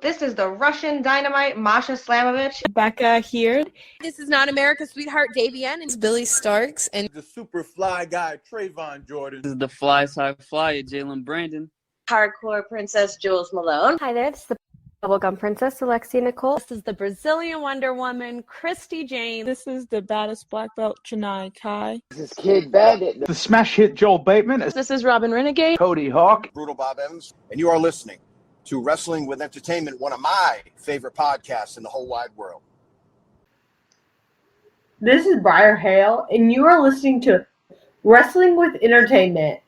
This is the Russian Dynamite, Masha Slamovich. Becca here. This is not America's Sweetheart, Davian. And It's Billy Starks. And the super fly guy, Trayvon Jordan. This is the fly side flyer, Jalen Brandon. Hardcore Princess, Jules Malone. Hi there, this is the Bubblegum Princess, Alexia Nicole. This is the Brazilian Wonder Woman, Christy Jane. This is the baddest black belt, Chennai Kai. This is Kid Bandit. The smash hit Joel Bateman. This is Robin Renegade. Cody Hawk. Brutal Bob Evans. And you are listening to Wrestling with Entertainment, one of my favorite podcasts in the whole wide world. This is Briar Hale, and you are listening to Wrestling with Entertainment.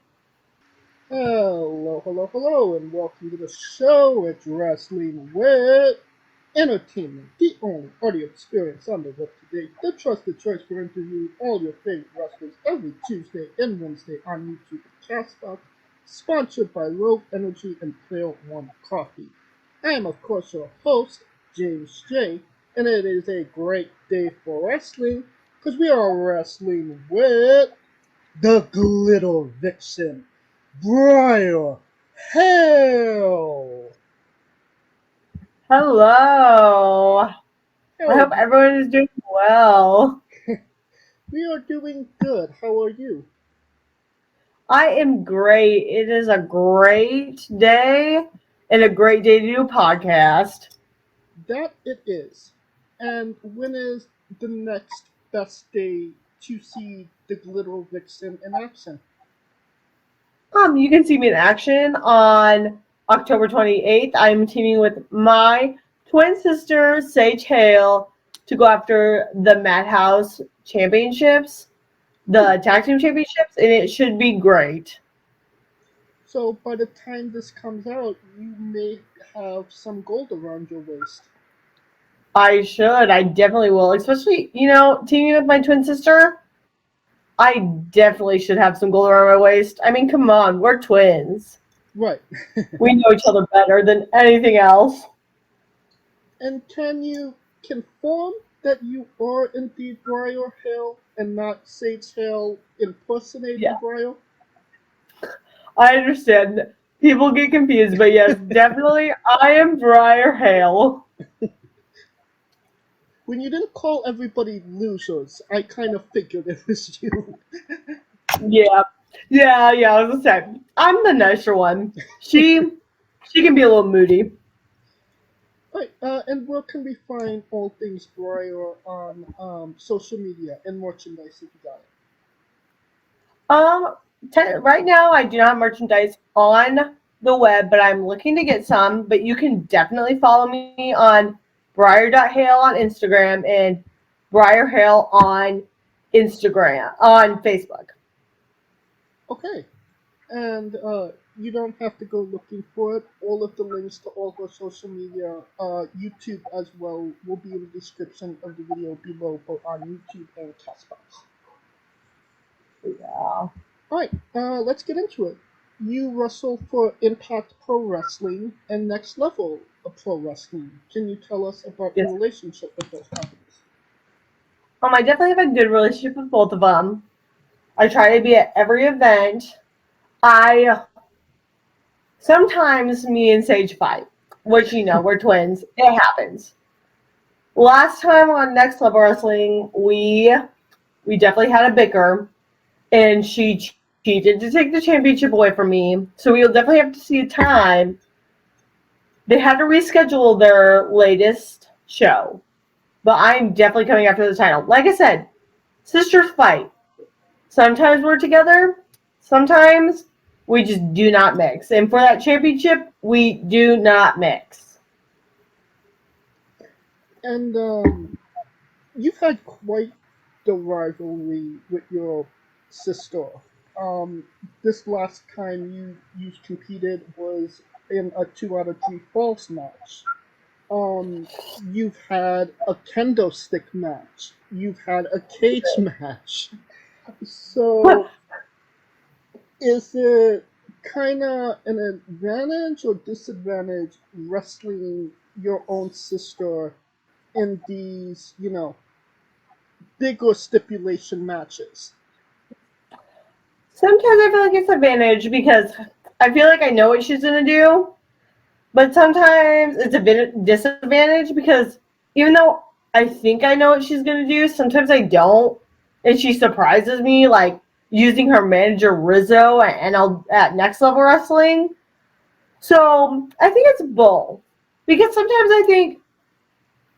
Hello, and welcome to the show. It's Wrestling with Entertainment, the only audio experience on the web today, the trusted choice for interviewing all your favorite wrestlers every Tuesday and Wednesday on YouTube and Castbox, sponsored by Rogue Energy and Player One Coffee. I am, of course, your host, James J., and it is a great day for wrestling, because we are wrestling with the Glitter Vixen, Briar Hale. Hello. I hope everyone is doing well. We are doing good. How are you? I am great. It is a great day and a great day to do a podcast. That it is. And when is the next best day to see the Glitter Vixen in action? You can see me in action on October 28th. I'm teaming with my twin sister, Sage Hale, to go after the Madhouse Championships, the Tag Team Championships, and it should be great. So by the time this comes out, you may have some gold around your waist. I should. I definitely will. Especially, teaming with my twin sister, I definitely should have some gold around my waist. I mean, come on, we're twins. Right. We know each other better than anything else. And can you confirm that you are indeed Briar Hale and not Sage Hale impersonating Briar? I understand. People get confused, but yes, definitely, I am Briar Hale. When you didn't call everybody losers, I kind of figured it was you. Yeah, I was gonna say, I'm the nicer one. She can be a little moody. Right, and where can we find all things Briar on social media and merchandise if you got it? Right now I do not have merchandise on the web, but I'm looking to get some. But you can definitely follow me on Briar.Hale on Instagram and Briar Hale on Facebook. Okay. And you don't have to go looking for it. All of the links to all her social media, YouTube as well, will be in the description of the video below, both on YouTube and Castbox. Yeah. Alright, let's get into it. You wrestle for Impact Pro Wrestling and Next Level of Pro Wrestling. Can you tell us about your relationship with those companies? I definitely have a good relationship with both of them. I try to be at every event. Sometimes me and Sage fight, which, we're twins. It happens. Last time on Next Level Wrestling, we definitely had a bicker, and she cheated to take the championship away from me. So we'll definitely have to see a time. They had to reschedule their latest show, but I'm definitely coming after the title. Like I said, sisters fight. Sometimes we're together, sometimes we just do not mix. And for that championship, we do not mix. And you've had quite the rivalry with your sister. This last time you competed was in a 2 out of 3 falls match. You've had a kendo stick match. You've had a cage match. So, is it kind of an advantage or disadvantage wrestling your own sister in these, bigger stipulation matches? Sometimes I feel like it's an advantage because I feel like I know what she's going to do. but sometimes it's a bit disadvantage because even though I think I know what she's gonna do, sometimes I don't, and she surprises me, like using her manager Rizzo at Next Level Wrestling. So I think it's both because sometimes I think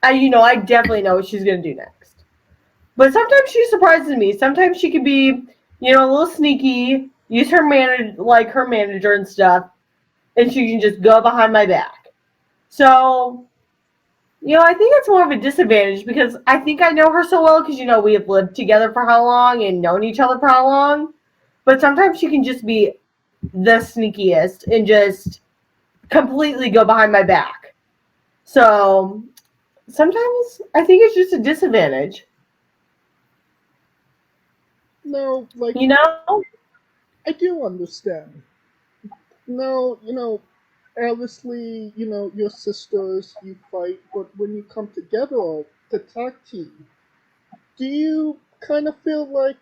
I definitely know what she's gonna do next, but sometimes she surprises me. Sometimes she can be a little sneaky, use her manager and stuff, and she can just go behind my back. So, I think it's more of a disadvantage because I think I know her so well because, we have lived together for how long and known each other for how long. But sometimes she can just be the sneakiest and just completely go behind my back. So, sometimes I think it's just a disadvantage. No, like, I do understand. No, obviously, your sisters, you fight, but when you come together, the tag team, do you kind of feel like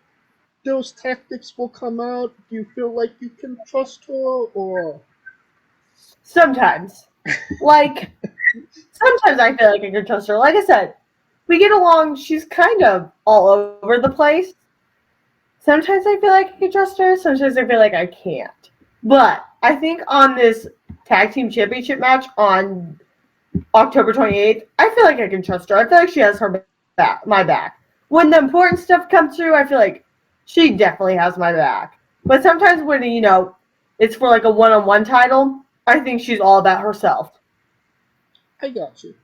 those tactics will come out? Do you feel like you can trust her, or? Sometimes. Sometimes I feel like I can trust her. Like I said, we get along. She's kind of all over the place. Sometimes I feel like I can trust her. Sometimes I feel like I can't. But I think on this tag team championship match on October 28th, I feel like I can trust her. I feel like she has my back. When the important stuff comes through, I feel like she definitely has my back. But sometimes when, it's for like a one-on-one title, I think she's all about herself. I got you.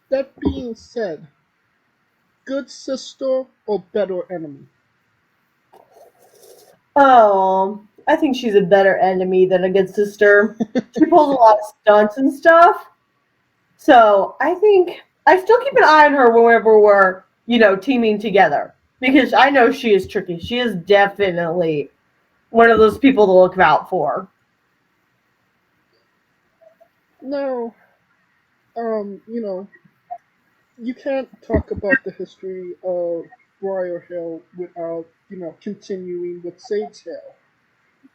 That being said, good sister or better enemy? Oh, I think she's a better enemy than a good sister. She pulls a lot of stunts and stuff. So I think I still keep an eye on her whenever we're, teaming together. Because I know she is tricky. She is definitely one of those people to look out for. Now, you can't talk about the history of Briar Hale without, continuing with Sage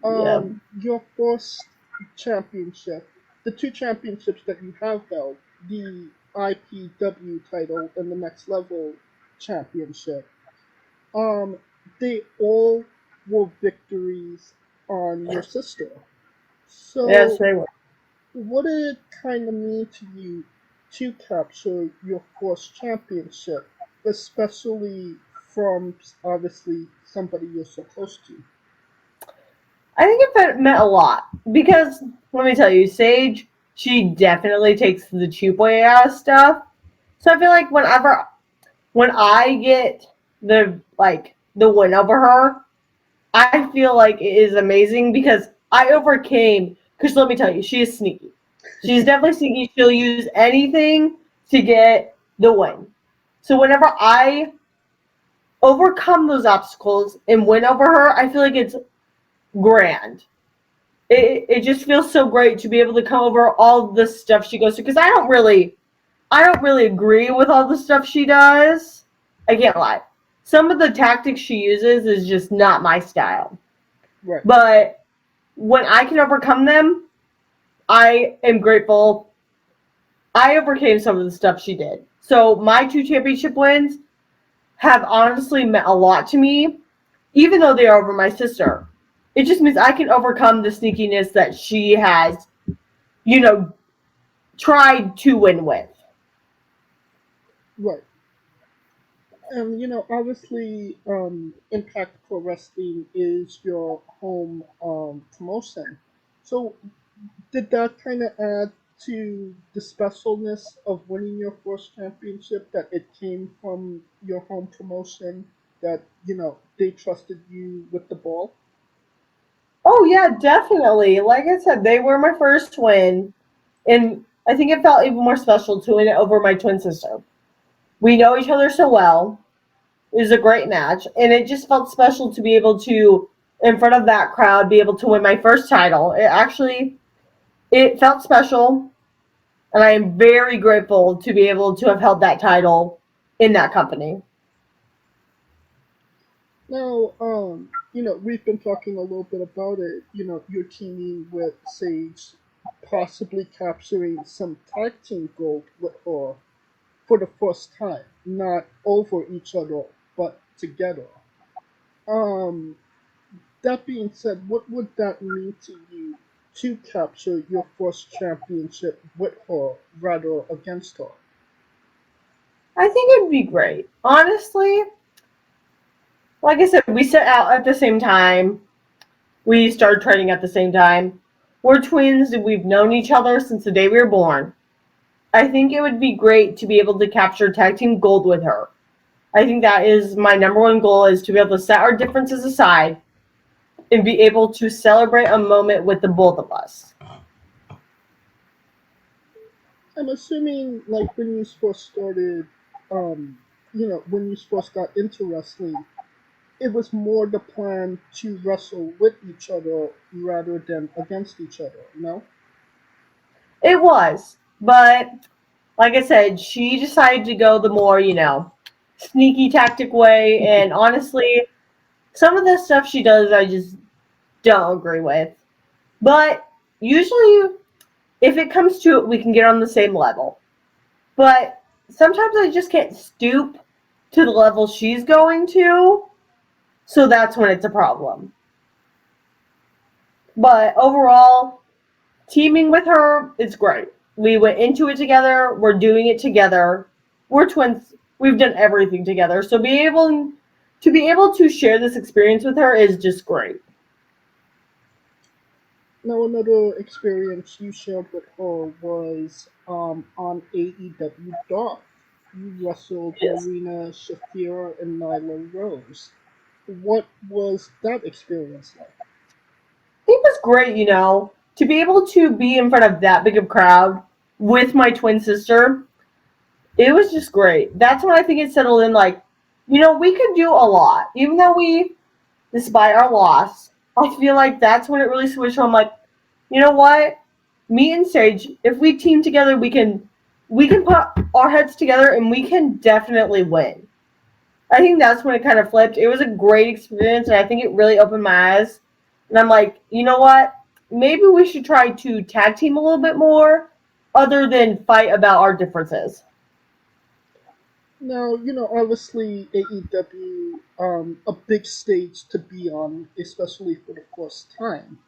Hale. Your first championship, the two championships that you have held, the IPW title and the Next Level championship, they all were victories on your sister. So, Yes, they were. what did it kind of mean to you to capture your first championship, especially from obviously somebody you're so close to? I think it meant a lot because let me tell you, Sage, she definitely takes the cheap way out of stuff. So I feel like when I get the win over her, I feel like it is amazing because I overcame. Because let me tell you, she is sneaky. She's definitely sneaky. She'll use anything to get the win. So whenever I overcome those obstacles and win over her, I feel like it's grand. It just feels so great to be able to come over all the stuff she goes through because I don't really agree with all the stuff she does. I can't lie. Some of the tactics she uses is just not my style. Right. But when I can overcome them, I am grateful. I overcame some of the stuff she did. So my 2 championship wins have honestly meant a lot to me, even though they are over my sister. It just means I can overcome the sneakiness that she has, tried to win with. Right. And obviously, Impact Pro Wrestling is your home promotion. So, did that kind of add to the specialness of winning your first championship? That it came from your home promotion? That they trusted you with the ball? Oh yeah, definitely. Like I said, they were my first win, and I think it felt even more special to win it over my twin sister. We know each other so well. It was a great match, and it just felt special to be able to, in front of that crowd, be able to win my first title. It felt special, and I am very grateful to be able to have held that title in that company. Now, we've been talking a little bit about it. You're teaming with Sage possibly capturing some tag team gold with her for the first time, not over each other, but together. Um, that being said, what would that mean to you to capture your first championship with her rather against her? I think it'd be great. Honestly, like I said, we set out at the same time. We started training at the same time. We're twins and we've known each other since the day we were born. I think it would be great to be able to capture tag team gold with her. I think that is my number one goal, is to be able to set our differences aside and be able to celebrate a moment with the both of us. I'm assuming, like, when you first started, when you first got into wrestling, it was more the plan to wrestle with each other rather than against each other, no? It was, but like I said, she decided to go the more, sneaky tactic way, and honestly, some of the stuff she does I just don't agree with. But usually, if it comes to it, we can get on the same level. But sometimes I just can't stoop to the level she's going to, so that's when it's a problem. But overall, teaming with her is great. We went into it together. We're doing it together. We're twins. We've done everything together. So to be able to share this experience with her is just great. Now, another experience you shared with her was on AEW Dark. You wrestled Yes. Marina Shafir and Nyla Rose. What was that experience like? It was great, to be able to be in front of that big of a crowd with my twin sister. It was just great. That's when I think it settled in, like, we could do a lot. Even though despite our loss, I feel like that's when it really switched on, like, you know what? Me and Sage, if we team together, we can put our heads together and we can definitely win. I think that's when it kind of flipped. It was a great experience, and I think it really opened my eyes. And I'm like, you know what? Maybe we should try to tag team a little bit more other than fight about our differences. Now, obviously AEW, a big stage to be on, especially for the first time.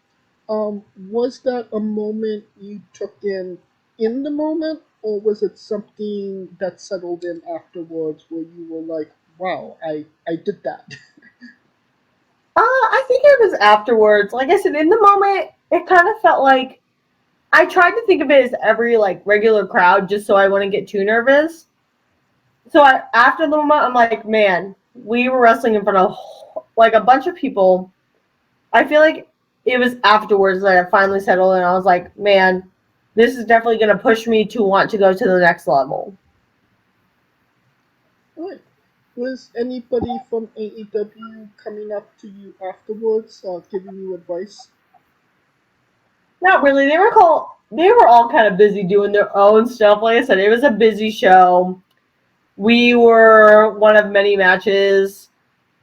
Was that a moment you took in the moment, or was it something that settled in afterwards where you were like, wow, I did that? I think it was afterwards. Like I said, in the moment, it kind of felt like I tried to think of it as every regular crowd, just so I wouldn't get too nervous. So after the moment, I'm like, man, we were wrestling in front of a bunch of people. I feel like it was afterwards that I finally settled, and I was like, man, this is definitely going to push me to want to go to the next level. Right. Was anybody from AEW coming up to you afterwards, giving you advice? Not really. They were all kind of busy doing their own stuff. Like I said, it was a busy show. We were one of many matches.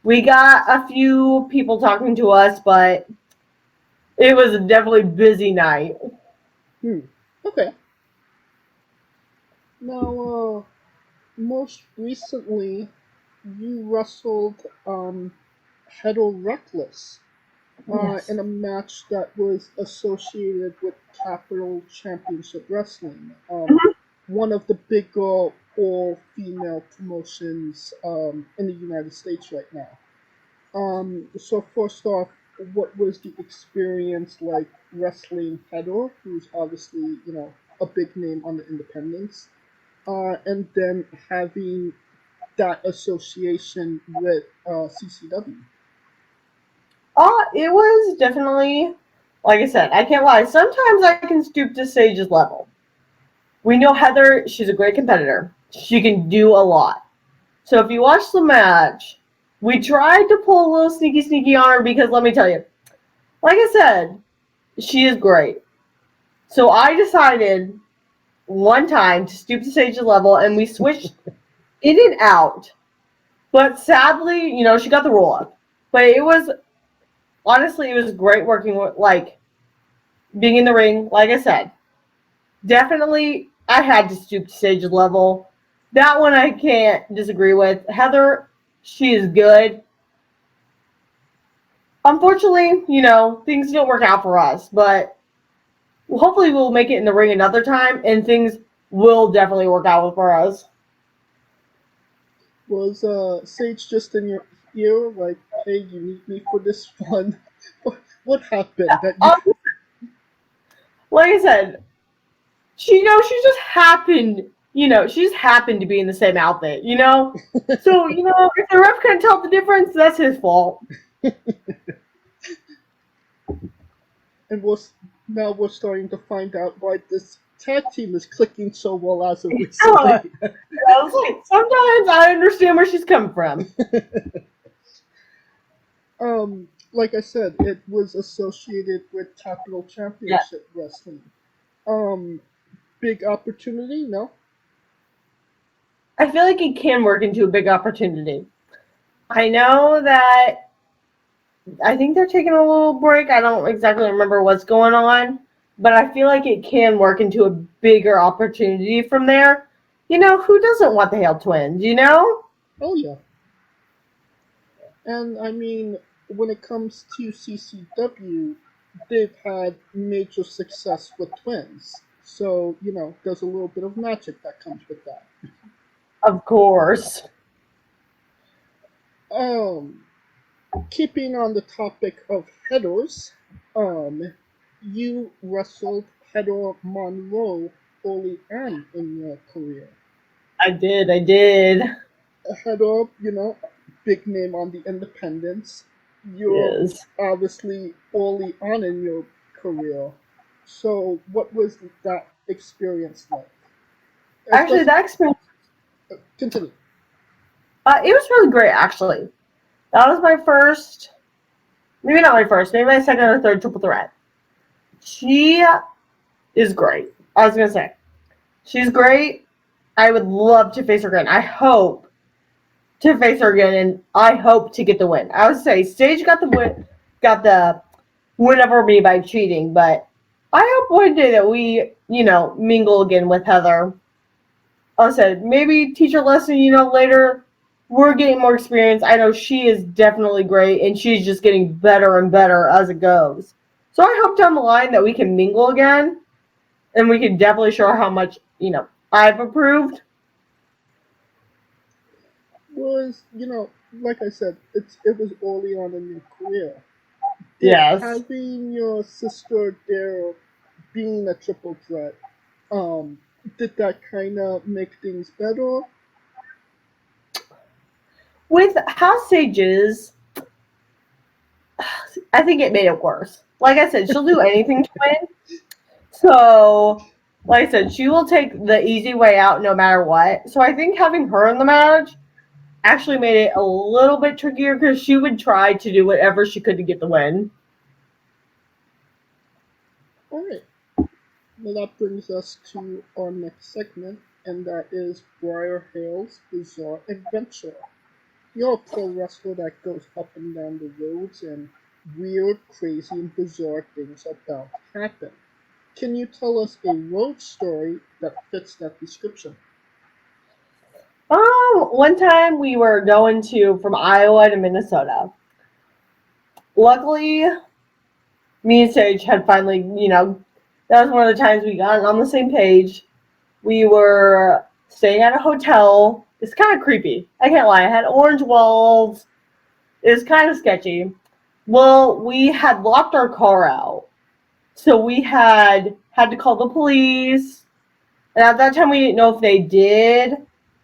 We got a few people talking to us, but it was a definitely busy night. Okay. Now, most recently, you wrestled Heather Reckless Yes. in a match that was associated with Capital Championship Wrestling, one of the bigger all-female promotions in the United States right now. So first off, what was the experience like wrestling Heather, who's obviously, a big name on the independents, and then having that association with CCW? It was definitely, like I said, I can't lie. Sometimes I can stoop to Sage's level. We know Heather, she's a great competitor. She can do a lot. So if you watch the match, we tried to pull a little sneaky on her because, let me tell you, like I said, she is great. So I decided one time to stoop to Sage's level, and we switched in and out. But sadly, she got the roll up. But honestly, it was great working with, being in the ring, like I said, definitely I had to stoop to Sage's level. That one I can't disagree with. Heather, she is good. Unfortunately, things didn't work out for us, but hopefully we'll make it in the ring another time, and things will definitely work out for us. Was Sage just in your ear, like, hey, you need me for this one? What happened? That you... Like I said, she just happened, she just happened to be in the same outfit, So, if the ref couldn't tell the difference, that's his fault. And now we're starting to find out why this tag team is clicking so well as of recently. I was like, sometimes I understand where she's coming from. Like I said, it was associated with Capital Championship Wrestling. Big opportunity, no? I feel like it can work into a big opportunity. I know that I think they're taking a little break. I don't exactly remember what's going on, but I feel like it can work into a bigger opportunity from there. Who doesn't want the Hale twins, Oh, yeah. And, I mean, when it comes to CCW, they've had major success with twins. So, there's a little bit of magic that comes with that. Of course. Keeping on the topic of headers, you wrestled Heather Monroe early on in your career. I did. Heather, big name on the independents. You're obviously early on in your career. So what was that experience like? Actually, that experience... Continue. It was really great, actually. That was my first... Maybe not my first. Maybe my second or third triple threat. She is great. I was going to say. She's great. I would love to face her again. I hope to face her again, and I hope to get the win. I would say Sage got the win over me by cheating, but I hope one day that we, mingle again with Heather. I said, maybe teach her a lesson, later. We're getting more experience. I know she is definitely great, and she's just getting better and better as it goes. So I hope down the line that we can mingle again, and we can definitely show her how much, I've improved. Was, like I said, it was early on in your career. Yes. Having your sister there being a triple threat, did that kind of make things better? With how Sage is, I think it made it worse. Like I said, she'll do anything to win. So, like I said, she will take the easy way out no matter what. So I think having her in the match actually made it a little bit trickier because she would try to do whatever she could to get the win. Alright. Well, that brings us to our next segment, and that is Briar Hale's Bizarre Adventure. You're a pro wrestler that goes up and down the roads, and weird, crazy, and bizarre things are bound to happen. Can you tell us a road story that fits that description? One time we were going from Iowa to Minnesota. Luckily, me and Sage had finally, that was one of the times we got on the same page. We were staying at a hotel. It's kind of creepy. I can't lie. It had orange walls. It was kind of sketchy. Well, we had locked our car out. So we had to call the police. And at that time, we didn't know if they did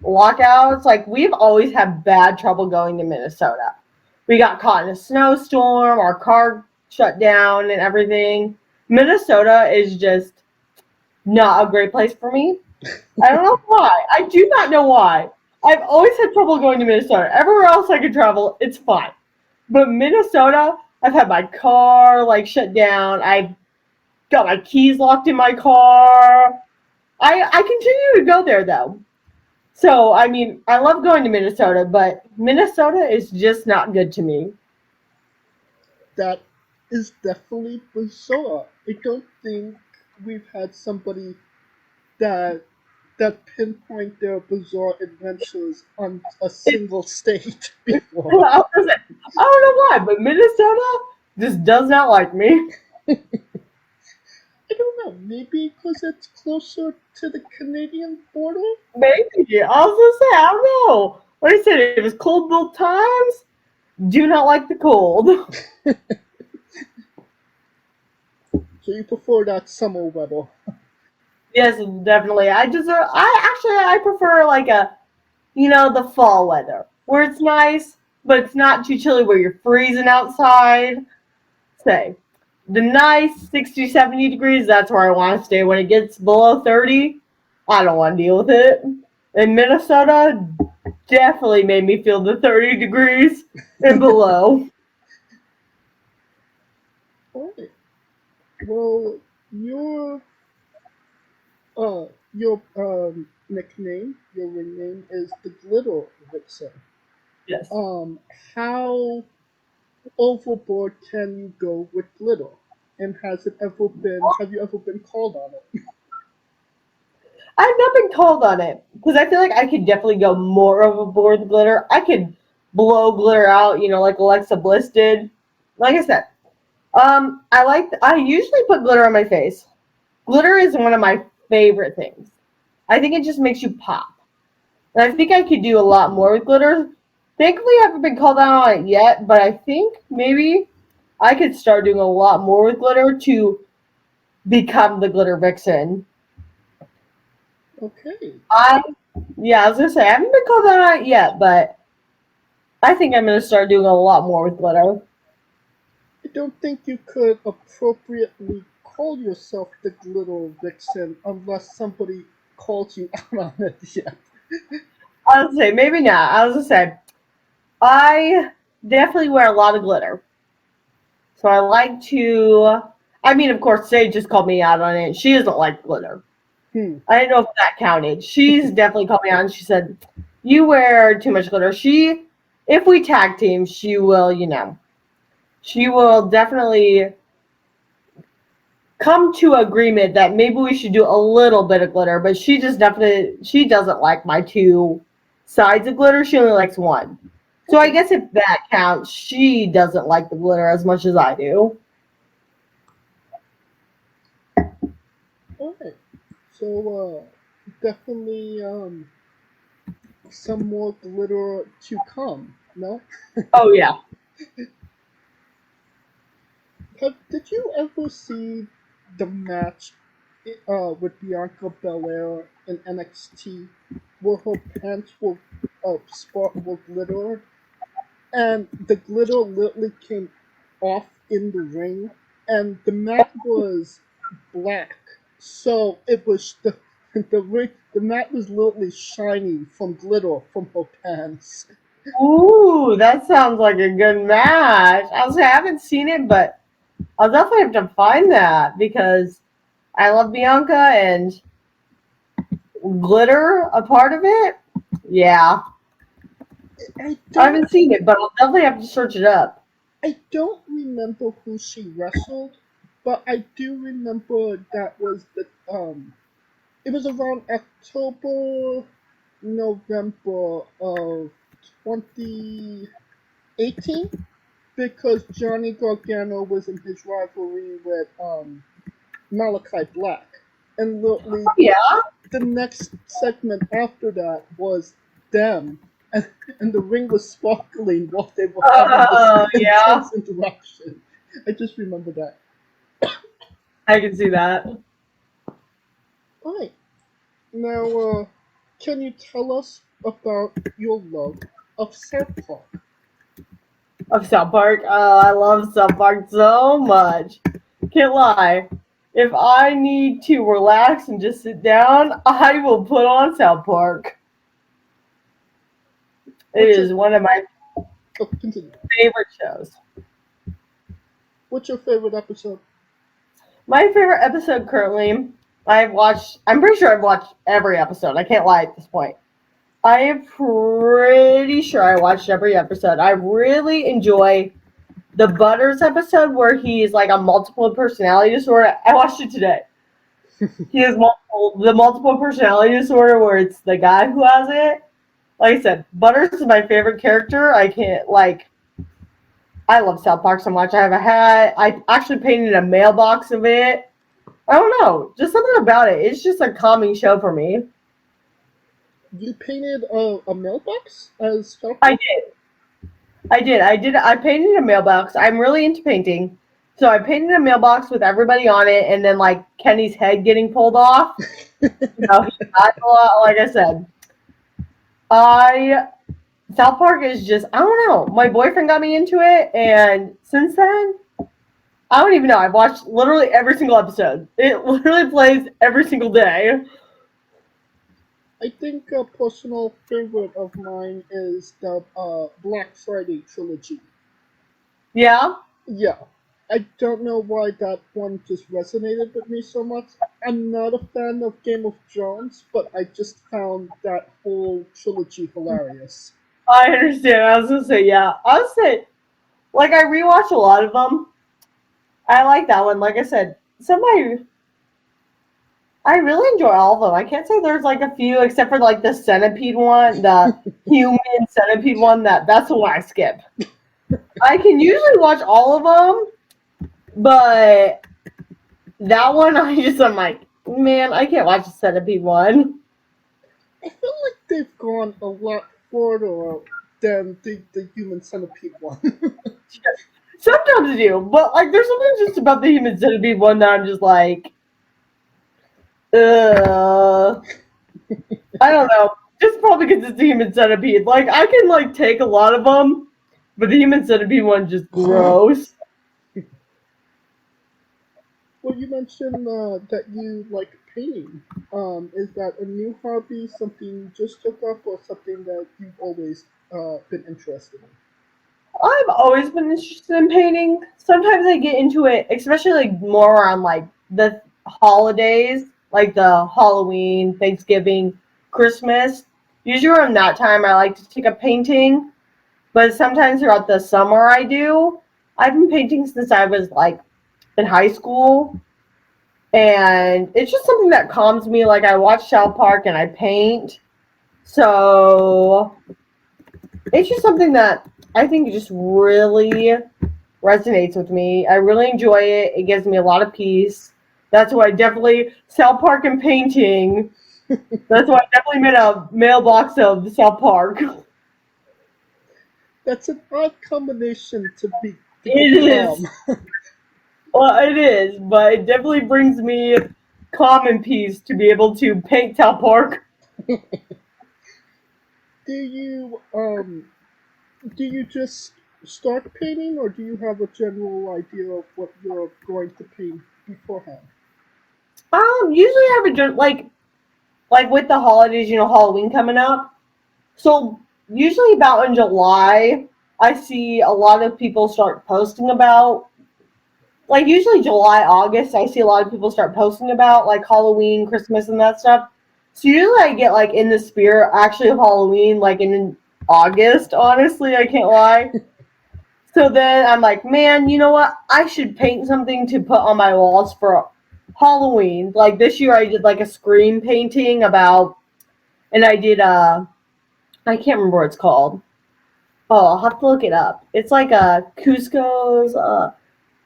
lockouts. Like, we've always had bad trouble going to Minnesota. We got caught in a snowstorm. Our car shut down and everything. Minnesota is just not a great place for me. I don't know why. I do not know why. I've always had trouble going to Minnesota. Everywhere else I could travel, it's fine. But Minnesota, I've had my car, shut down. I've got my keys locked in my car. I continue to go there, though. So, I mean, I love going to Minnesota, but Minnesota is just not good to me. That is definitely bizarre. I don't think we've had somebody that pinpoint their bizarre adventures on a single state before. I don't know why, but Minnesota just does not like me. I don't know, maybe because it's closer to the Canadian border? Maybe. I was gonna say, I don't know. Like I said, it was cold both times. Do not like the cold. So you prefer that summer weather? Yes, definitely. I prefer like the fall weather where it's nice, but it's not too chilly where you're freezing outside. Say, the nice 60, 70 degrees, that's where I want to stay. When it gets below 30, I don't want to deal with it. And Minnesota definitely made me feel the 30 degrees and below. Alright. Well, your nickname, your ring name is the Glitter Vixen. Yes. How overboard can you go with glitter? And have you ever been called on it? I've not been called on it because I feel like I could definitely go more overboard with glitter. I could blow glitter out, like Alexa Bliss did. Like I said, I usually put glitter on my face. Glitter is one of my favorite things. I think it just makes you pop. And I think I could do a lot more with glitter. Thankfully, I haven't been called out on it yet, but I think maybe I could start doing a lot more with glitter to become the Glitter Vixen. Okay. I was gonna say I haven't been called out on it yet, but I think I'm gonna start doing a lot more with glitter. I don't think you could appropriately call yourself the Glitter Vixen unless somebody called you out on it yet. I was gonna say maybe not. I was gonna say I definitely wear a lot of glitter, so I like to. I mean, of course, Sage just called me out on it. She doesn't like glitter. I didn't know if that counted. She's definitely called me out and she said, "You wear too much glitter." If we tag team, she will, she will definitely come to agreement that maybe we should do a little bit of glitter, but she doesn't like my two sides of glitter. She only likes one. So I guess if that counts, she doesn't like the glitter as much as I do. Alright. So, definitely, some more glitter to come, no? Oh, yeah. Did you ever see the match with Bianca Belair in NXT where her pants were sparkled glitter and the glitter literally came off in the ring and the mat was black, so it was the mat was literally shiny from glitter from her pants. Ooh, that sounds like a good match. I haven't seen it, but I'll definitely have to find that because I love Bianca and glitter, a part of it. Yeah. I haven't seen it, but I'll definitely have to search it up. I don't remember who she wrestled, but I do remember that was it was around October, November of 2018, because Johnny Gargano was in his rivalry with Malachi Black, and literally the next segment after that was them, and the ring was sparkling while they were having this intense interaction. I just remember that. I can see that. Alright. Now, can you tell us about your love of South Park? Of South Park? Oh, I love South Park so much. Can't lie. If I need to relax and just sit down, I will put on South Park. It is one of my favorite shows. What's your favorite episode? My favorite episode currently, I'm pretty sure I've watched every episode. I can't lie at this point. I am pretty sure I watched every episode. I really enjoy the Butters episode where he's like a multiple personality disorder. I watched it today. He has the multiple personality disorder where it's the guy who has it. Like I said, Butters is my favorite character. I love South Park so much. I have a hat. I actually painted a mailbox of it. I don't know. Just something about it. It's just a calming show for me. You painted a mailbox as South I Park? did. I painted a mailbox. I'm really into painting. So I painted a mailbox with everybody on it, and then like Kenny's head getting pulled off. He died a lot. Like I said, South Park is just, I don't know. My boyfriend got me into it, and since then, I don't even know. I've watched literally every single episode. It literally plays every single day. I think a personal favorite of mine is the Black Friday trilogy. Yeah? Yeah. I don't know why that one just resonated with me so much. I'm not a fan of Game of Thrones, but I just found that whole trilogy hilarious. I understand. I was going to say, yeah. I would say, like, I rewatch a lot of them. I like that one. Like I said, I really enjoy all of them. I can't say there's like a few, except for like the centipede one, the human centipede one. That's the one I skip. I can usually watch all of them, but that one I'm like, man, I can't watch the centipede one. I feel like they've gone a lot further than the human centipede one. Sometimes I do, but like there's something just about the human centipede one that I'm just like, I don't know. Just probably because it's a human centipede. Like I can like take a lot of them, but the human centipede one just gross. Well, you mentioned that you like painting. Is that a new hobby, something you just took up, or something that you've always been interested in? I've always been interested in painting. Sometimes I get into it, especially like more around like the holidays, like the Halloween, Thanksgiving, Christmas. Usually around that time I like to take up painting, but sometimes throughout the summer I do. I've been painting since I was like in high school, and it's just something that calms me. Like I watch South Park and I paint, so it's just something that I think just really resonates with me. I really enjoy it. It gives me a lot of peace. That's why I definitely South Park and painting. That's why I definitely made a mailbox of South Park. That's an odd combination to be. It is. Well, it is, but it definitely brings me calm and peace to be able to paint South Park. Do you just start painting, or do you have a general idea of what you're going to paint beforehand? Usually I have a like with the holidays, Halloween coming up. So usually about in July, I see a lot of people start posting about, like usually July, August, I see a lot of people start posting about like Halloween, Christmas, and that stuff. So usually I get like in the spirit actually of Halloween, like in August, honestly, I can't lie. So then I'm like, man, you know what? I should paint something to put on my walls for Halloween. Like this year I did like a Scream painting and I did I can't remember what it's called. Oh, I'll have to look it up. It's like a Cusco's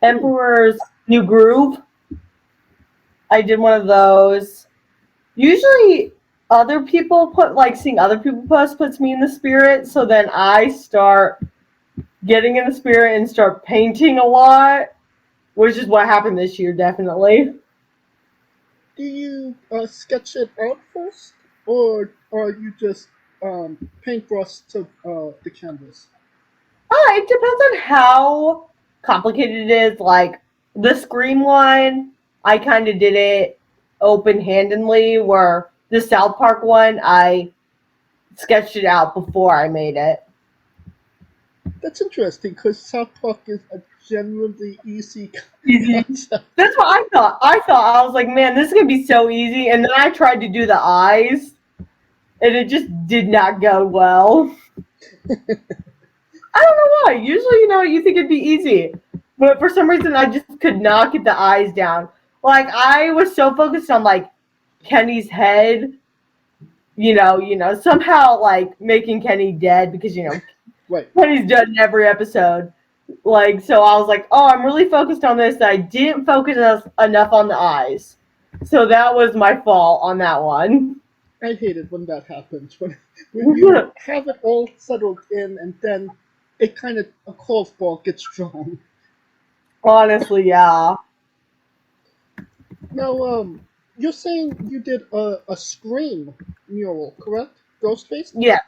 Emperor's New Groove. I did one of those. Usually other people seeing other people post puts me in the spirit, so then I start getting in the spirit and start painting a lot, which is what happened this year, definitely. Do you sketch it out first, or you just paintbrush to the canvas? It depends on how complicated it is. Like the Scream one, I kind of did it open-handedly, where the South Park one, I sketched it out before I made it. That's interesting, because South Park is a genuinely easy concept. That's what I thought. I was like, man, this is going to be so easy. And then I tried to do the eyes, and it just did not go well. I don't know why. Usually, you think it'd be easy. But for some reason, I just could not get the eyes down. Like, I was so focused on, like, Kenny's head, somehow, like, making Kenny dead because, Right. Kenny's dead in every episode. Like, so I was like, oh, I'm really focused on this. I didn't focus enough on the eyes. So that was my fault on that one. I hate it when that happens. When you have it all settled in and then a curveball gets thrown. Honestly, yeah. Now, you're saying you did a Scream mural, correct? Ghostface? Yeah.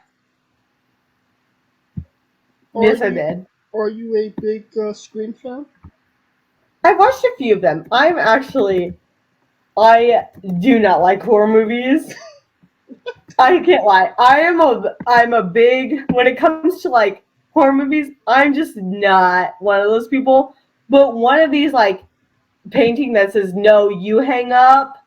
Yes, I you, did. Are you a big Scream fan? I watched a few of them. I do not like horror movies. I can't lie. I'm a big, when it comes to like horror movies, I'm just not one of those people. But one of these like painting that says "No, you hang up"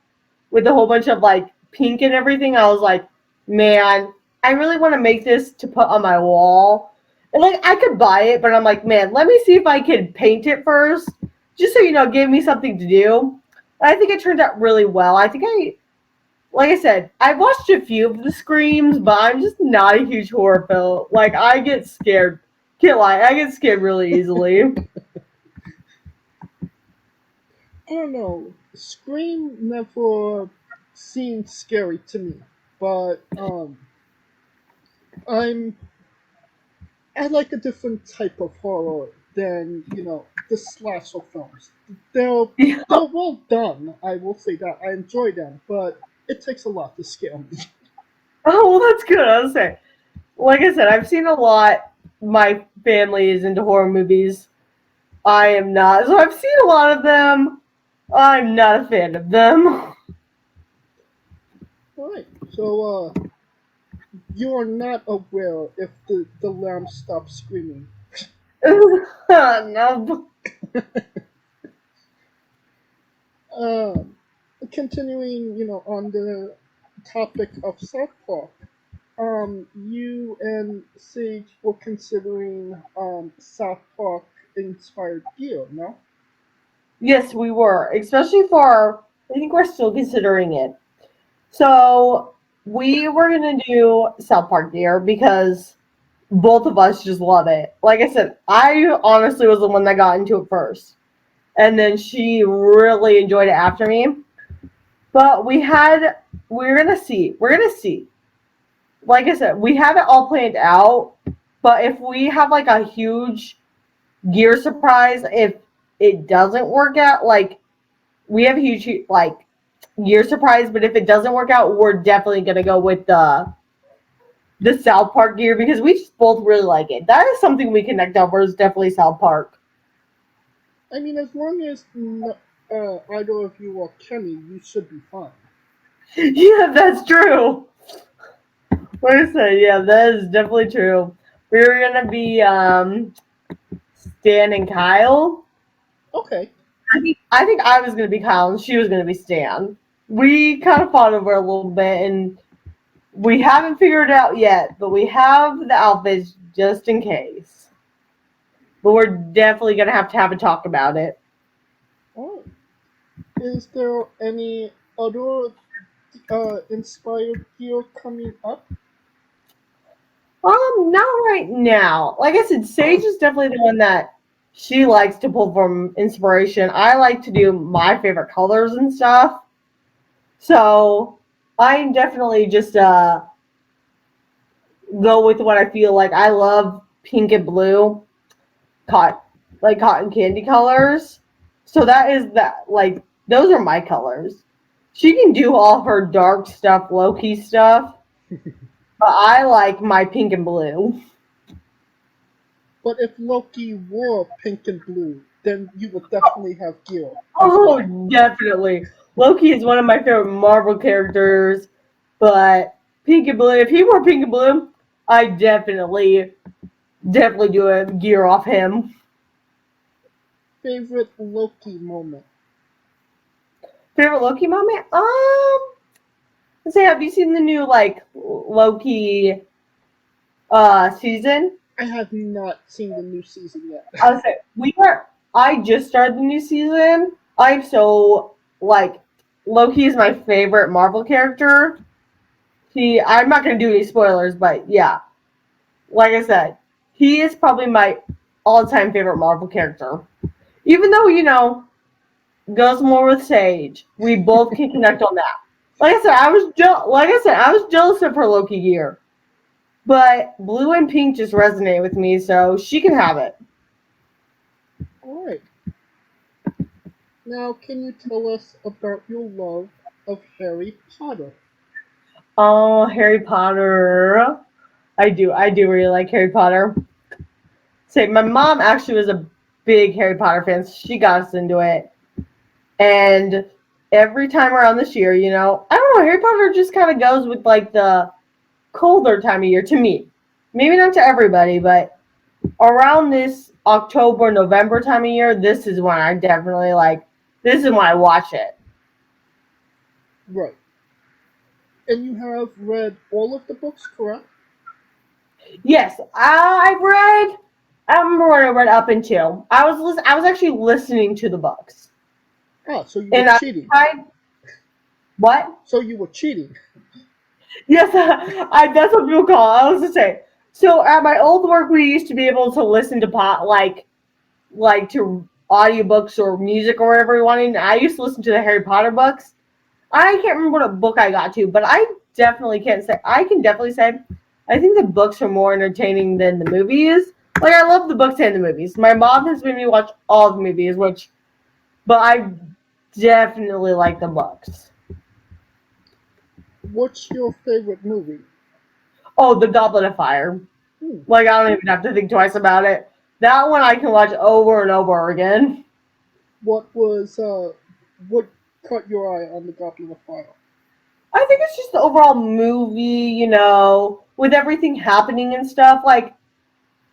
with a whole bunch of like pink and everything, I was like, man, I really want to make this to put on my wall. And like I could buy it, but I'm like, man, let me see if I can paint it first, just so give me something to do. And I think it turned out really well. Like I said, I've watched a few of the Screams, but I'm just not a huge horror film. Like, I get scared. Can't lie, I get scared really easily. I don't know. Scream never seemed scary to me, but I like a different type of horror than the slasher films. They're well done. I will say that I enjoy them, but it takes a lot to scare me. Oh, well, that's good. I was saying, like I said, I've seen a lot. My family is into horror movies. I am not. So I've seen a lot of them. I'm not a fan of them. Alright, so you are not aware if the lamb stops screaming. No. Continuing, on the topic of South Park, you and Sage were considering South Park inspired gear, no? Yes, we were. Especially I think we're still considering it. So we were going to do South Park gear because both of us just love it. Like I said, I honestly was the one that got into it first. And then she really enjoyed it after me. But we're going to see. We're going to see. Like I said, we have it all planned out. But if we have like a huge gear surprise, if it doesn't work out, like we have a huge like gear surprise, but if it doesn't work out, we're definitely going to go with the South Park gear because we just both really like it. That is something we connect over is definitely South Park. I mean, as long as either of you are Kenny, you should be fine. Yeah, that's true. Like I said, yeah, that is definitely true. We were going to be Stan and Kyle. Okay. I think I was going to be Kyle and she was going to be Stan. We kind of fought over a little bit and we haven't figured it out yet, but we have the outfits just in case. But we're definitely going to have a talk about it. Oh. Is there any other inspired gear coming up? Not right now. Like I said, Sage is definitely the one that she likes to pull from inspiration. I like to do my favorite colors and stuff. So I'm definitely just go with what I feel like. I love pink and blue, cotton candy colors. So those are my colors. She can do all her dark stuff, low-key stuff, but I like my pink and blue. But if Loki wore pink and blue, then you would definitely have gear. Oh, definitely. Loki is one of my favorite Marvel characters, but pink and blue, if he wore pink and blue, I definitely do a gear off him. Favorite Loki moment? Favorite Loki moment? Let's say, have you seen the new Loki season? I have not seen the new season yet. I was say I just started the new season. I'm so like Loki is my favorite Marvel character. I'm not gonna do any spoilers, but yeah. Like I said, he is probably my all-time favorite Marvel character. Even though, goes more with Sage. We both can connect on that. Like I said, I was jealous of her Loki gear. But blue and pink just resonate with me, so she can have it. Alright. Now, can you tell us about your love of Harry Potter? Oh, Harry Potter. I do really like Harry Potter. Say, my mom actually was a big Harry Potter fan, so she got us into it. And every time around this year, I don't know, Harry Potter just kind of goes with like the colder time of year to me. Maybe not to everybody, but around this October, November time of year, this is when I definitely this is when I watch it. Right. And you have read all of the books, correct? Yes, I remember when I read up until I was actually listening to the books. Ah, so you were cheating. What? So you were cheating. Yes, that's what people call it. I was to say. So at my old work, we used to be able to listen to to audiobooks or music or whatever we wanted. And I used to listen to the Harry Potter books. I can't remember what book I got to, but I can definitely say I think the books are more entertaining than the movies. Like, I love the books and the movies. My mom has made me watch all the movies, but I definitely like the books. What's your favorite movie? Oh, The Goblet of Fire. Like, I don't even have to think twice about it. That one I can watch over and over again. What caught your eye on The Goblet of Fire? I think it's just the overall movie, with everything happening and stuff. Like,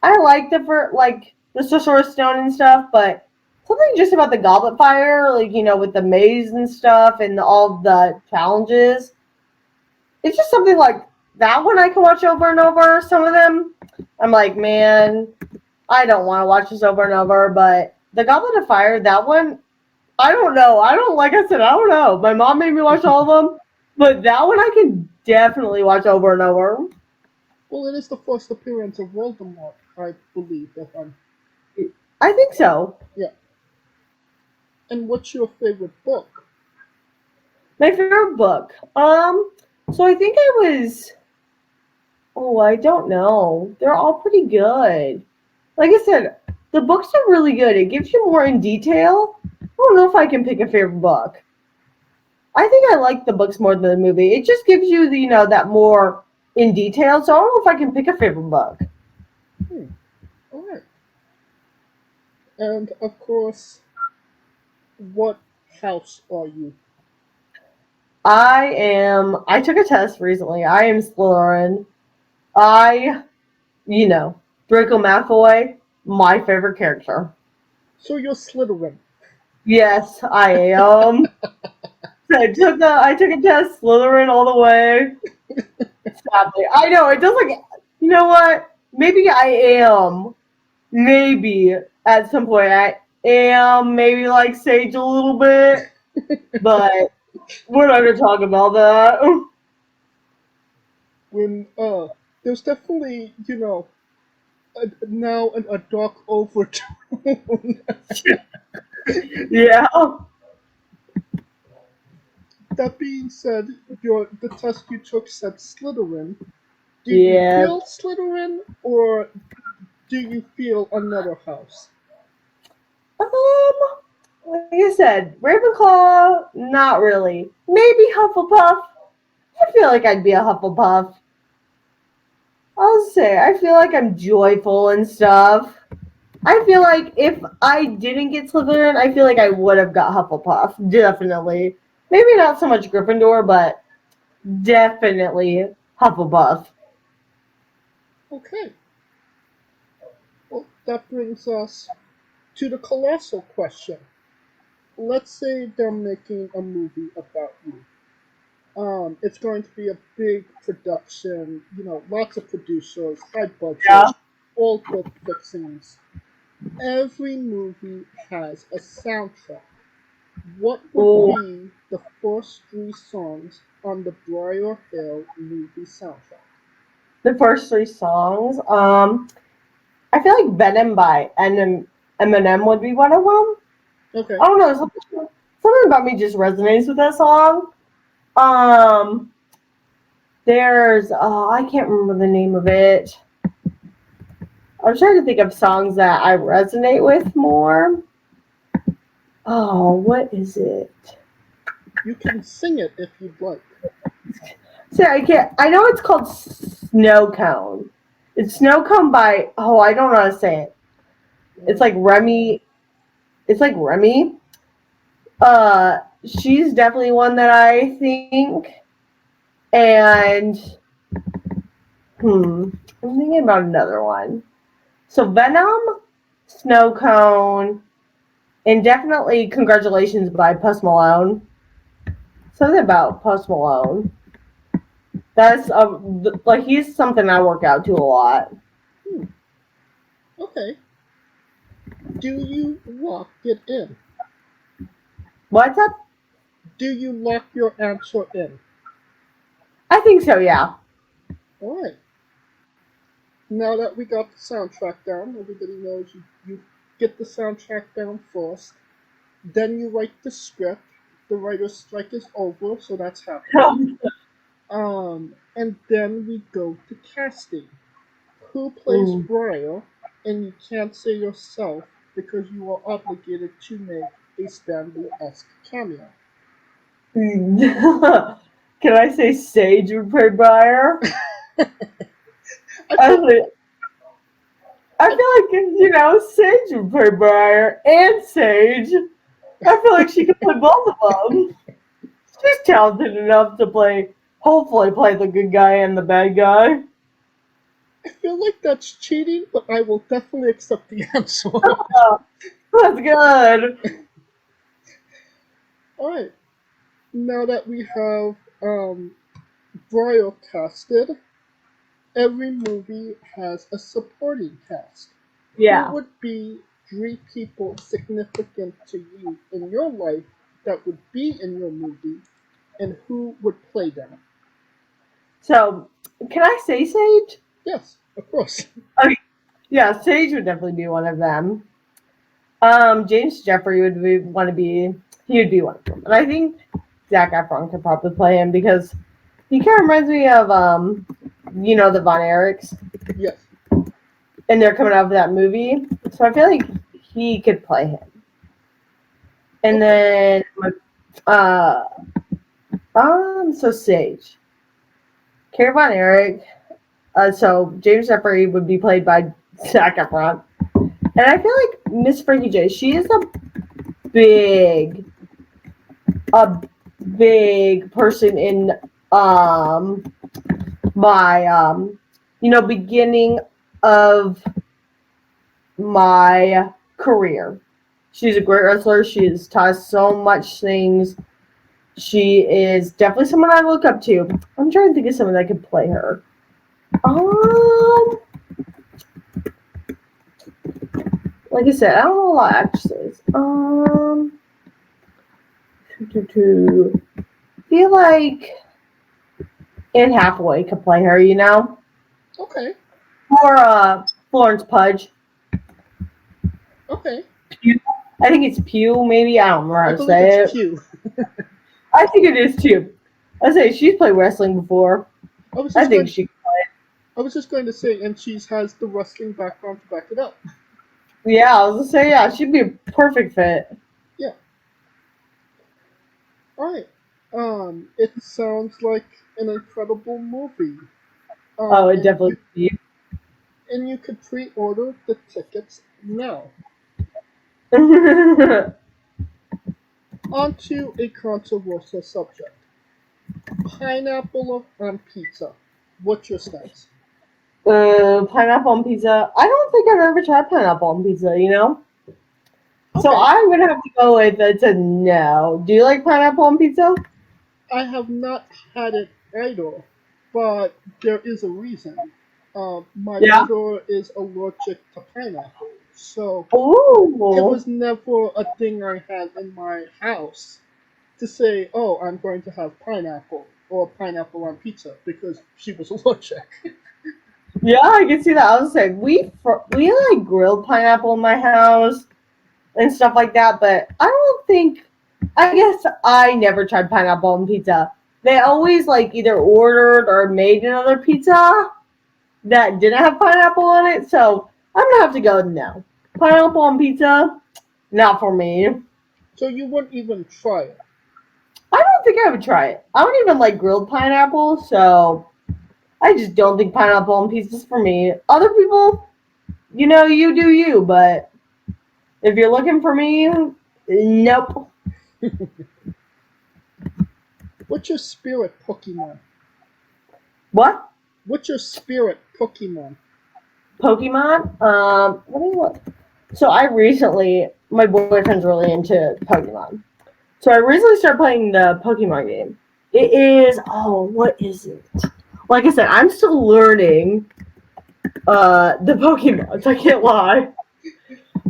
I like the Sorcerer's Stone and stuff, but something just about the Goblet Fire, with the maze and stuff and all the challenges. It's just something like that one I can watch over and over. Some of them, I'm like, man, I don't want to watch this over and over. But the Goblet of Fire, that one, I don't know. I don't know. My mom made me watch all of them, but that one I can definitely watch over and over. Well, it is the first appearance of Voldemort, I believe. I think so. Yeah. And what's your favorite book? My favorite book. So I think I don't know. They're all pretty good. Like I said, the books are really good. It gives you more in detail. I don't know if I can pick a favorite book. I think I like the books more than the movie. It just gives you that more in detail. So I don't know if I can pick a favorite book. All right. And of course, what house are you? I took a test recently. I am Slytherin. Draco Malfoy, my favorite character. So you're Slytherin. Yes, I am. I took a test, Slytherin all the way. Sadly, I know it does. You know what? Maybe I am. Maybe at some point I am. Maybe like Sage a little bit, but we're not gonna talk about that. When there's definitely now a dark overtone. Yeah. That being said, the test you took said Slytherin. Do you feel Slytherin, or do you feel another house? Like I said, Ravenclaw, not really. Maybe Hufflepuff. I feel like I'd be a Hufflepuff. I'll say, I feel like I'm joyful and stuff. I feel like if I didn't get Slytherin, I feel like I would have got Hufflepuff. Definitely. Maybe not so much Gryffindor, but definitely Hufflepuff. Okay. Well, that brings us to the colossal question. Let's say they're making a movie about you. It's going to be a big production, lots of producers, high budget. Yeah. all Glitter Vixens, every movie has a soundtrack. What would be the first 3 songs on the Briar Hale movie soundtrack? The first 3 songs. I feel like Venom by Eminem would be one of them. Okay. I don't know. Something about me just resonates with that song. There's I can't remember the name of it. I'm trying to think of songs that I resonate with more. Oh, what is it? You can sing it if you'd like. See, I can't. I know it's called Snow Cone. It's Snow Cone by. Oh, I don't know how to say it. It's like Remy. It's like Remy. She's definitely one that I think. And I'm thinking about another one. So Venom, Snow Cone, and definitely Congratulations by Post Malone. Something about Post Malone. That's like he's something I work out to a lot. Okay. Do you lock it in? What's up? Do you lock your answer in? I think so, yeah. Alright. Now that we got the soundtrack down, everybody knows you get the soundtrack down first. Then you write the script. The writer's strike is over, so that's happening. And then we go to casting. Who plays Briar? And you can't say yourself because you are obligated to make a Stanley-esque cameo. Can I say Sage would play Briar? I feel like, Sage would play Briar and Sage. I feel like she could play both of them. She's talented enough to hopefully play the good guy and the bad guy. I feel like that's cheating, but I will definitely accept the answer. That's good. Alright. Now that we have Briar casted, every movie has a supporting cast. Yeah. Who would be 3 people significant to you in your life that would be in your movie, and who would play them? So, can I say Sage? Yes, of course. Yeah, Sage would definitely be one of them. James Jeffrey would be one of them. And I think Zac Efron could probably play him because he kind of reminds me of, the Von Erichs. Yes. And they're coming out with that movie. So I feel like he could play him. And then, so Sage. Carrie Von Erich. So James Jeffrey would be played by Zac Efron. And I feel like Miss Frankie J, she is a big person in my beginning of my career. She's a great wrestler. She has taught us so much things. She is definitely someone I look up to. I'm trying to think of someone that could play her. Like I said, I don't know a lot of actresses. Feel like Anne Hathaway could play her, Okay. Or Florence Pudge. Okay. I think it's Pugh, maybe. I don't remember how to say it. Pugh. I think it is too. I say she's played wrestling before. I think she could play. I was just going to say, and she has the wrestling background to back it up. Yeah, I was gonna say, yeah, she'd be a perfect fit. Yeah. Alright. It sounds like an incredible movie. It definitely would be. And you could pre-order the tickets now. On to a controversial subject. Pineapple on pizza. What's your stance? Pineapple on pizza. I don't think I've ever tried pineapple on pizza, Okay. So I'm going to have to go with it's a no. Do you like pineapple on pizza? I have not had it either, but there is a reason. My Yeah. mother is allergic to pineapple, so it Ooh. was never a thing I had in my house to say, "Oh, I'm going to have pineapple or pineapple on pizza," because she was allergic. Yeah, I can see that. I was saying we like grilled pineapple in my house and stuff like that, but I don't think. I guess I never tried pineapple on pizza. They always like either ordered or made another pizza that didn't have pineapple on it, so I'm gonna have to go no. Pineapple on pizza, not for me. So you wouldn't even try it. I don't think I would try it. I don't even like grilled pineapple, so I just don't think pineapple on pizza is for me. Other people, you do you, but if you're looking for me, nope. What's your spirit Pokemon? What? What's your spirit Pokemon? Pokemon? Let me look. So my boyfriend's really into Pokemon. So I recently started playing the Pokemon game. It is, what is it? Like I said, I'm still learning the Pokemon. I can't lie.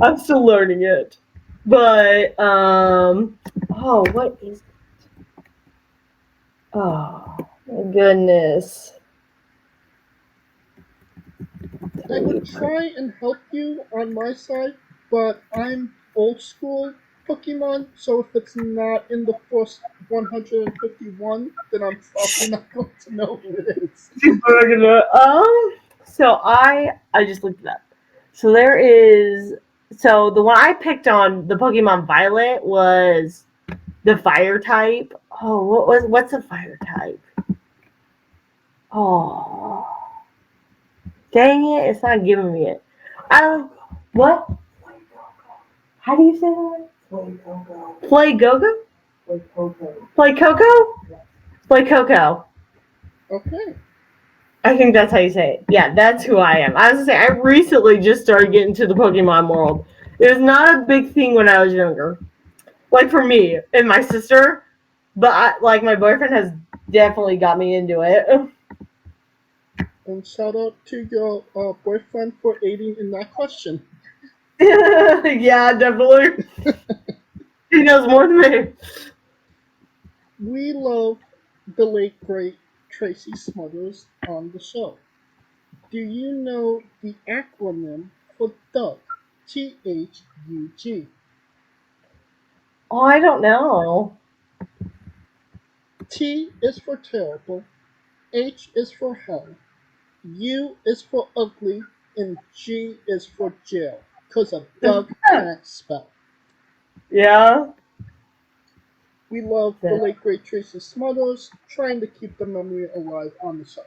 I'm still learning it. But, what is it? Oh, my goodness. I would try and help you on my side, but I'm old school Pokemon, so if it's not in the first 151, then I'm probably not going to know who it is. So I just looked it up. So the one I picked on the Pokemon Violet was the fire type. Oh, what's a fire type? Oh, dang it! It's not giving me it. I don't. What? How do you say that? Play Go-Go? Play Coco? Play Coco. Okay. I think that's how you say it. Yeah, that's who I am. I was gonna say, I recently just started getting to the Pokemon world. It was not a big thing when I was younger. Like for me and my sister, but my boyfriend has definitely got me into it. And shout out to your boyfriend for aiding in that question. Yeah, definitely. He knows more than me. We love the late great Tracy Smothers on the show. Do you know the acronym for Doug? THUG. Oh, I don't know. T is for terrible, H is for hell, U is for ugly, and G is for jail. Because a Doug can't spell. Yeah. We love the late great Tracy Smothers, trying to keep the memory alive on the show.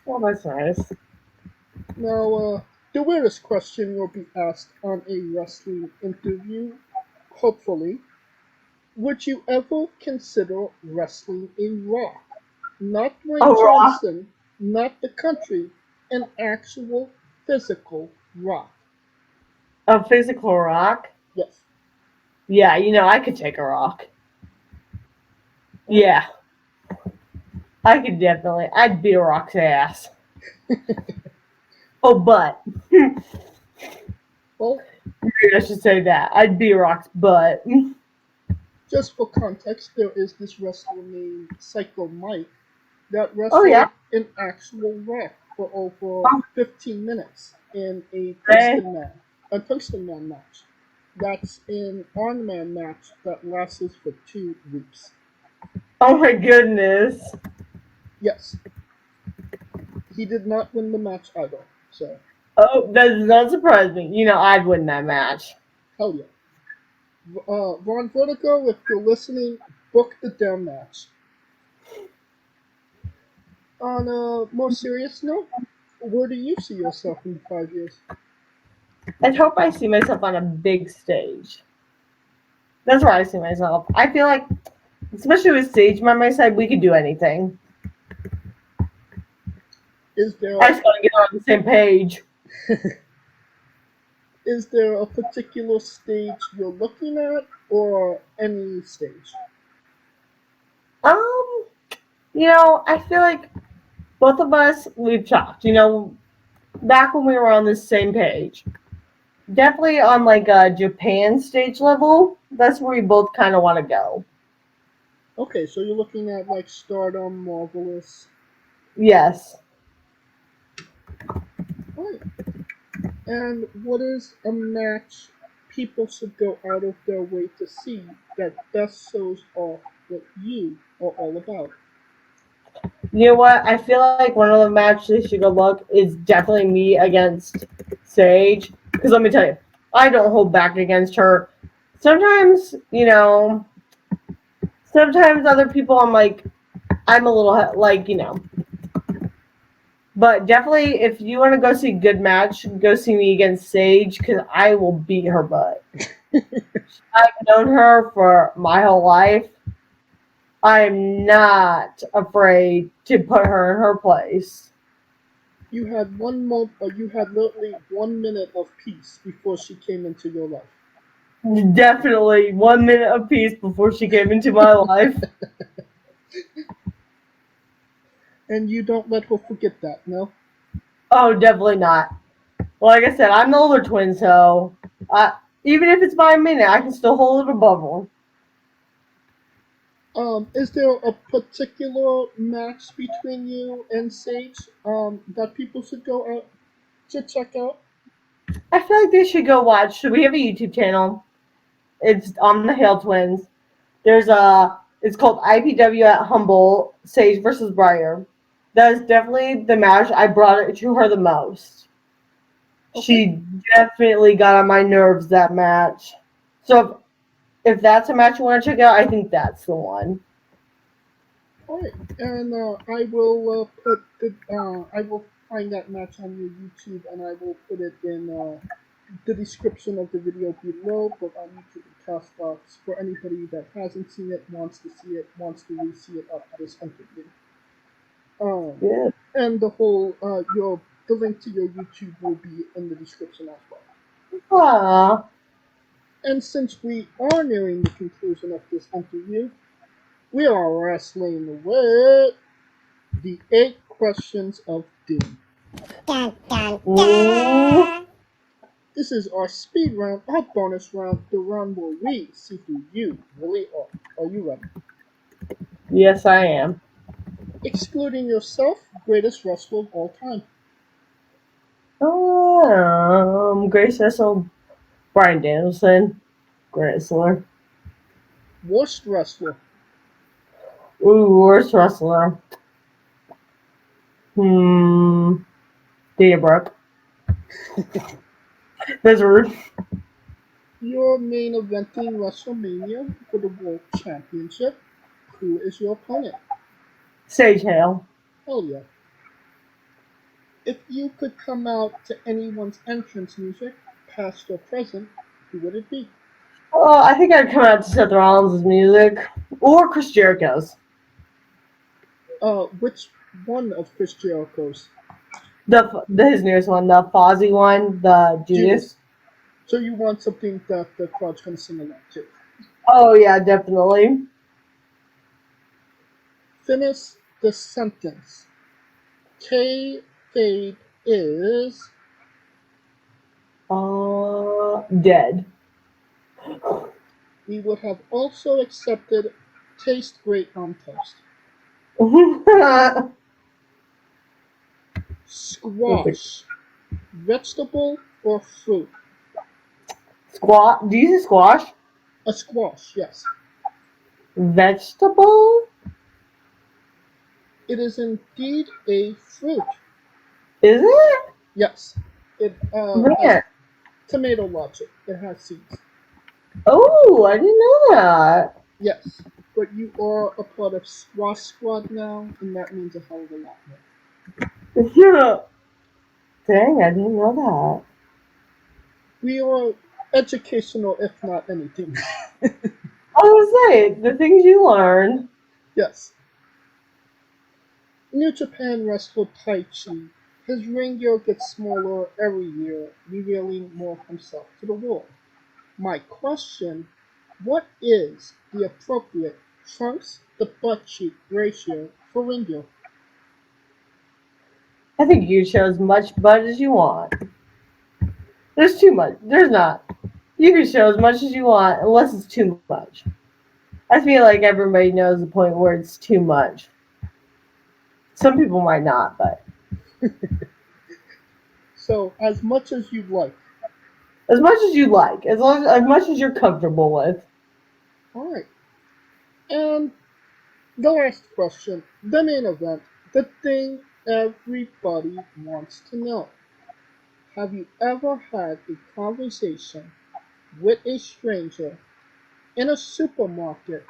Well, that's nice. Now, the weirdest question will be asked on a wrestling interview, hopefully. Would you ever consider wrestling a rock? Not Dwayne Johnson, not the country, an actual physical rock. A physical rock? Yes. Yeah, I could take a rock. Yeah. I could definitely. I'd beat a rock's ass. But. Well, I should say that. I'd beat a rock's butt. Just for context, there is this wrestler named Psycho Mike that wrestled an actual rock for over 15 minutes in a tungsten man match. That's an Iron Man match that lasts for 2 weeks. Oh my goodness. Yes. He did not win the match either, so. Oh, that does not surprise me. I'd win that match. Hell yeah. Ron Vertigo, if you're listening, book the damn match. On a more serious note, where do you see yourself in 5 years? I'd hope I see myself on a big stage. That's where I see myself. I feel like, especially with Sage by my side, we could do anything. I just gotta get on the same page. Is there a particular stage you're looking at, or any stage? I feel like both of us, we've talked, back when we were on the same page. Definitely on like a Japan stage level, that's where we both kind of want to go. Okay, so you're looking at like Stardom, Marvelous. Yes. Right. And what is a match people should go out of their way to see that best shows off what you are all about? You know what? I feel like one of the matches they should go look is definitely me against Sage. Because let me tell you, I don't hold back against her. Sometimes, sometimes other people I'm a little, But definitely, if you want to go see a good match, go see me against Sage, because I will beat her butt. I've known her for my whole life. I'm not afraid to put her in her place. You had you had literally 1 minute of peace before she came into your life. Definitely 1 minute of peace before she came into my life. And you don't let her forget that, no? Oh, definitely not. Like I said, I'm the older twin, so even if it's by a minute, I can still hold it above her. Is there a particular match between you and Sage that people should go out to check out? I feel like they should go watch. So we have a YouTube channel. It's on the Hale Twins. It's called IPW at Humble, Sage versus Briar. That is definitely the match I brought it to her the most. Okay. She definitely got on my nerves that match. So if that's a match you want to check out, I think that's the one. Alright, and I will I will find that match on your YouTube and I will put it in the description of the video below, but on YouTube and Castbox for anybody that hasn't seen it, wants to see it, wants to re-see it after this interview. Yeah. And the link to your YouTube will be in the description as well. Aww. And since we are nearing the conclusion of this interview, we are wrestling with the 8 questions of doom. Ooh. This is our speed round, our bonus round, the round where we see who you really are. Are you ready? Yes, I am. Excluding yourself, greatest wrestler of all time. Grace Cecil, Brian Danielson, wrestler. Worst wrestler. Ooh, worst wrestler. Dana Brooke. That's rude. Your main eventing WrestleMania for the World Championship. Who is your opponent? Sage Hale. Hell yeah. If you could come out to anyone's entrance music, past or present, who would it be? Oh, I think I'd come out to Seth Rollins' music. Or Chris Jericho's. Which one of Chris Jericho's? His newest one, the Fozzy one, the Judas. So you want something that the crowd's gonna sing along to? Oh yeah, definitely. Finish the sentence. Kayfabe is Dead. we would have also accepted taste great on toast. Squash. Vegetable or fruit? Do you say squash? A squash, yes. Vegetable? It is indeed a fruit. Is it? Yes. It Where? has tomato logic. It has seeds. Oh, I didn't know that. Yes. But you are a part of Squash Squad now, and that means a hell of a lot more. Dang, I didn't know We are educational, if not anything. that. I was saying, the things you learn. Yes. New Japan wrestler Taichi. His ring gear gets smaller every year, revealing more of himself to the world. My question, what is the appropriate trunks to butt cheek ratio for ring gear? I think you can show as much butt as you want. There's too much. There's not. You can show as much as you want unless it's too much. I feel like everybody knows the point where it's too much. Some people might not, but So, as much as you'd like. as much as you like, as much as you're comfortable with. All right. And the last question, the main event, the thing everybody wants to know. Have you ever had a conversation with a stranger in a supermarket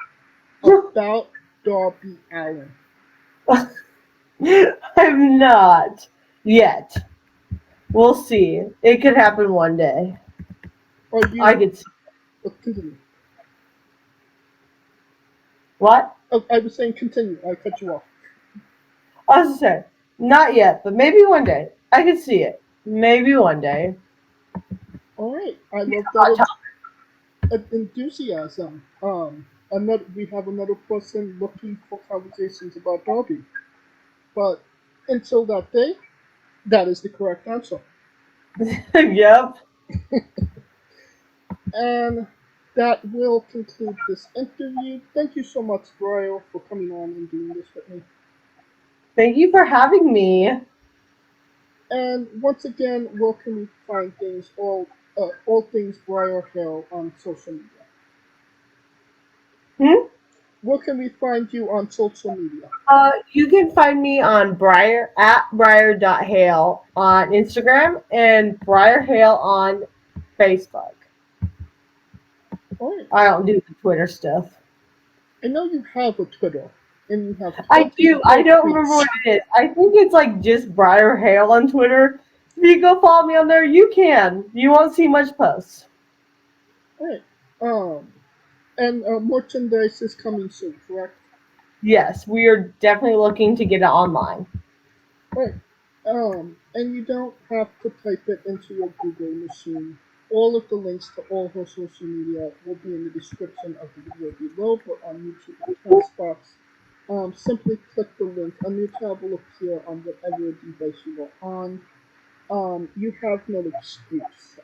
about Darby Allin? I'm not yet. We'll see. It could happen one day. Or you I could see. continue. What? Oh, I was saying continue. I cut you off. I was saying, not yet, but maybe one day. I could see it. Maybe one day. All right. I love that enthusiasm. We have another person looking for conversations about Darby. But until that day, that is the correct answer. Yep. And that will conclude this interview. Thank you so much, Briar, for coming on and doing this with me. Thank you for having me. And once again, where can we find things, all things Briar Hale on social media? Where can we find you on social media? You can find me on briar.hale on Instagram and Briar Hale on Facebook. All right. I don't do the Twitter stuff. I know you have a Twitter, and you have. I do. I don't remember what it is. I think it's like just Briar Hale on Twitter. If you go follow me on there, you can. You won't see much posts. All right. And merchandise is coming soon, correct? Yes, we are definitely looking to get it online. Right. And you don't have to type it into your Google machine. All of the links to all her social media will be in the description of the video below, but on YouTube and Castbox, simply click the link. A new tab will appear on whatever device you are on. You have no excuse.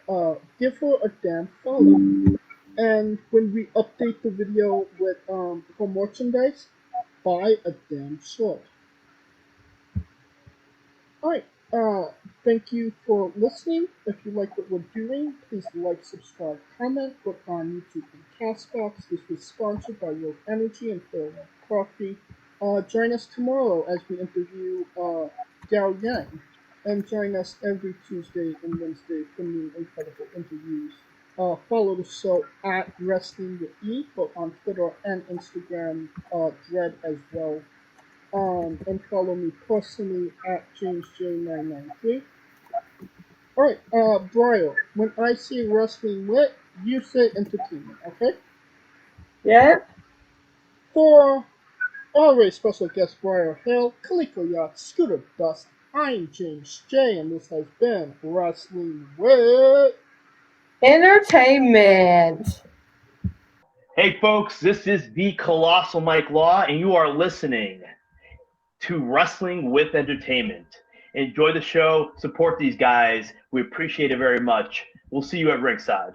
Give her a damn follow. And when we update the video with her merchandise, buy a damn shirt. Alright, thank you for listening. If you like what we're doing, please like, subscribe, comment, book on YouTube and Castbox. This was sponsored by World Energy and Fairwell Coffee. Join us tomorrow as we interview Gao Yang. And join us every Tuesday and Wednesday for new incredible interviews. Follow the show at WRESTLINGWITHE, both on Twitter and Instagram, Dread as well. And follow me personally at JamesJ993. Alright, Briar, when I say wrestling wit, you say entertainment, okay? Yeah. For our very special guest, Briar Hale, Kaliko Yacht, Scooter Dust, I'm James J, and this has been Wrestling Wit Entertainment. Hey folks, this is the Colossal Mike Law, and you are listening to Wrestling with Entertainment. Enjoy the show, support these guys. We appreciate it very much. We'll see you at ringside.